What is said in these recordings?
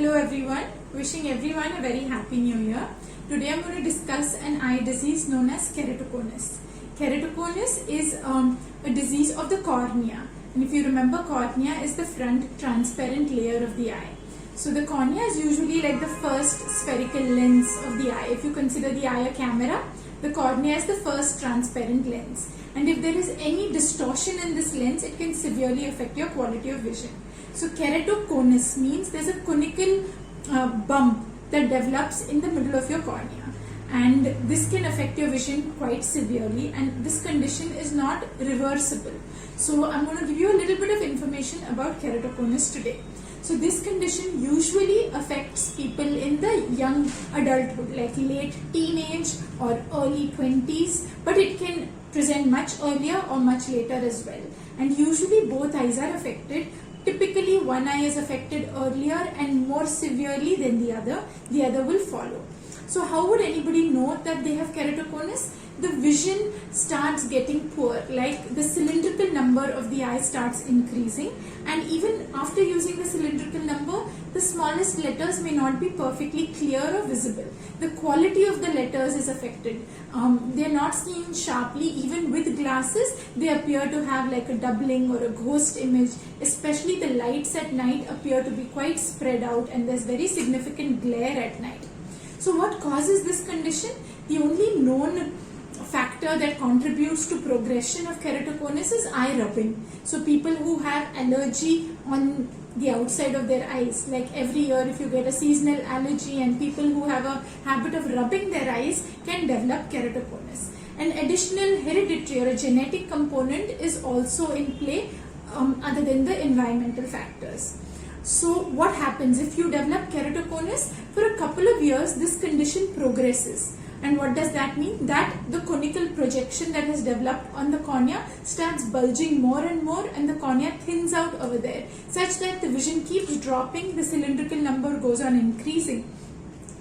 Hello everyone, wishing everyone a very happy new year. Today I'm going to discuss an eye disease known as keratoconus. Keratoconus is a disease of the cornea, and if you remember, cornea is the front transparent layer of the eye. So the cornea is usually like the first spherical lens of the eye. If you consider the eye a camera, the cornea is the first transparent lens, and if there is any distortion in this lens, it can severely affect your quality of vision. So keratoconus means there's a conical bump that develops in the middle of your cornea, and this can affect your vision quite severely, and this condition is not reversible. So I'm going to give you a little bit of information about keratoconus today. So this condition usually affects people in the young adulthood, like late teenage or early 20s, but it can present much earlier or much later as well. And usually both eyes are affected. Typically one eye is affected earlier and more severely than the other will follow. So how would anybody know that they have keratoconus? The vision starts getting poor, like the cylindrical number of the eye starts increasing, and even after using the cylindrical number, the smallest letters may not be perfectly clear or visible. The quality of the letters is affected. They are not seen sharply. Even with glasses, they appear to have like a doubling or a ghost image. Especially the lights at night appear to be quite spread out, and there's very significant glare at night. So what causes this condition? The only known factor that contributes to progression of keratoconus is eye rubbing. So people who have allergy on the outside of their eyes, like every year if you get a seasonal allergy, and people who have a habit of rubbing their eyes can develop keratoconus. An additional hereditary or a genetic component is also in play other than the environmental factors. So what happens if you develop keratoconus? For a couple of years this condition progresses. And what does that mean? That the conical projection that has developed on the cornea starts bulging more and more, and the cornea thins out over there, such that the vision keeps dropping, the cylindrical number goes on increasing.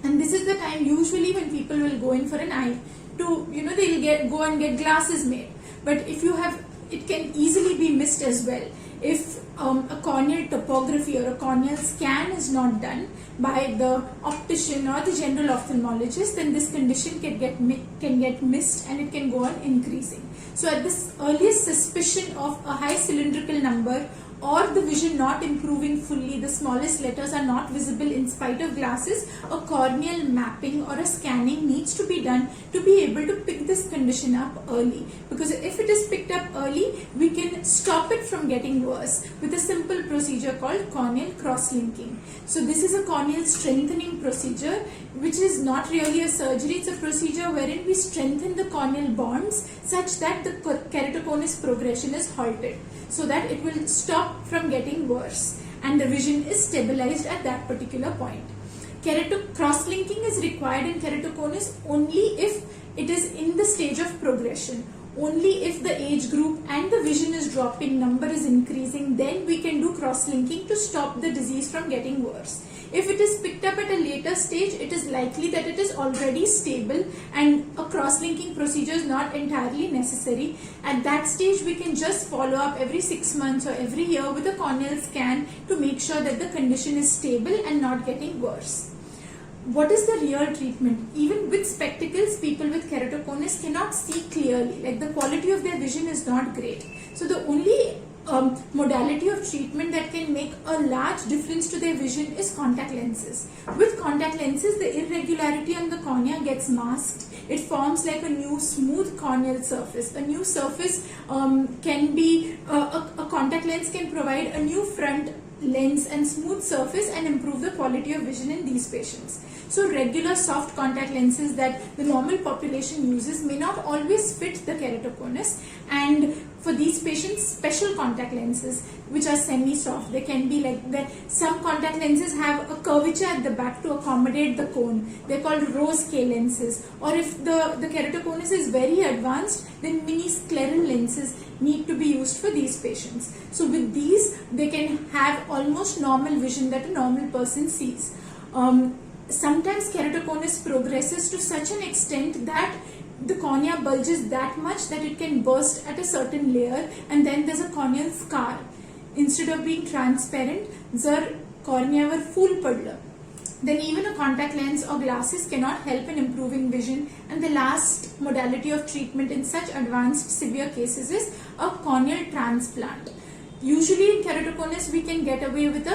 And this is the time usually when people will go in for an eye to, they'll go and get glasses made. But if you have, it can easily be missed as well. If a corneal topography or a corneal scan is not done by the optician or the general ophthalmologist, then this condition can get missed, and it can go on increasing. So at this earliest suspicion of a high cylindrical number or the vision not improving fully, the smallest letters are not visible in spite of glasses, a corneal mapping or a scanning needs to be done to be able to pick this condition up early. Because if it is picked up early, we can stop it from getting worse with a simple procedure called corneal cross-linking. So this is a corneal strengthening procedure, which is not really a surgery. It's a procedure wherein we strengthen the corneal bonds such that the keratoconus progression is halted, so that it will stop from getting worse and the vision is stabilized at that particular point. Cross-linking is required in keratoconus only if it is in the stage of progression. Only if the age group and the vision is dropping, number is increasing, then we can do cross-linking to stop the disease from getting worse. If it is picked up at a later stage, it is likely that it is already stable and a cross-linking procedure is not entirely necessary. At that stage, we can just follow up every 6 months or every year with a corneal scan to make sure that the condition is stable and not getting worse. What is the real treatment? Even with spectacles, people with keratoconus cannot see clearly. Like the quality of their vision is not great. So the only modality of treatment that can make a large difference to their vision is contact lenses. With contact lenses, the irregularity on the cornea gets masked. It forms like a new smooth corneal surface. A new surface can be, a contact lens can provide a new front lens and smooth surface and improve the quality of vision in these patients. So regular soft contact lenses that the normal population uses may not always fit the keratoconus, and for these patients, special contact lenses which are semi-soft, they can be like that. Some contact lenses have a curvature at the back to accommodate the cone. They're called rose K lenses. Or if the keratoconus is very advanced, then mini scleral lenses need to be used for these patients. So with these, they can have almost normal vision that a normal person sees. Sometimes keratoconus progresses to such an extent that the cornea bulges that much that it can burst at a certain layer, and then there's a corneal scar. Instead of being transparent, जर corneaवर फूल पडलं then even a contact lens or glasses cannot help in improving vision, and the last modality of treatment in such advanced severe cases is a corneal transplant. Usually in keratoconus we can get away with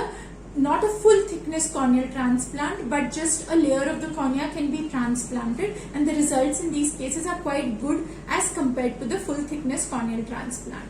not a full thickness corneal transplant, but just a layer of the cornea can be transplanted, and the results in these cases are quite good as compared to the full thickness corneal transplant.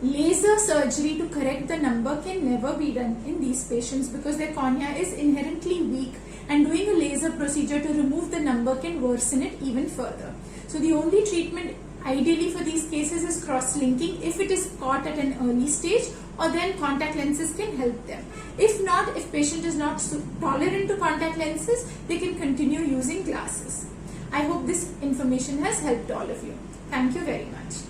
Laser surgery to correct the number can never be done in these patients because their cornea is inherently weak, and doing a laser procedure to remove the number can worsen it even further. So the only treatment ideally for these cases is cross-linking if it is caught at an early stage, or then contact lenses can help them. If not, if patient is not tolerant to contact lenses, they can continue using glasses. I hope this information has helped all of you. Thank you very much.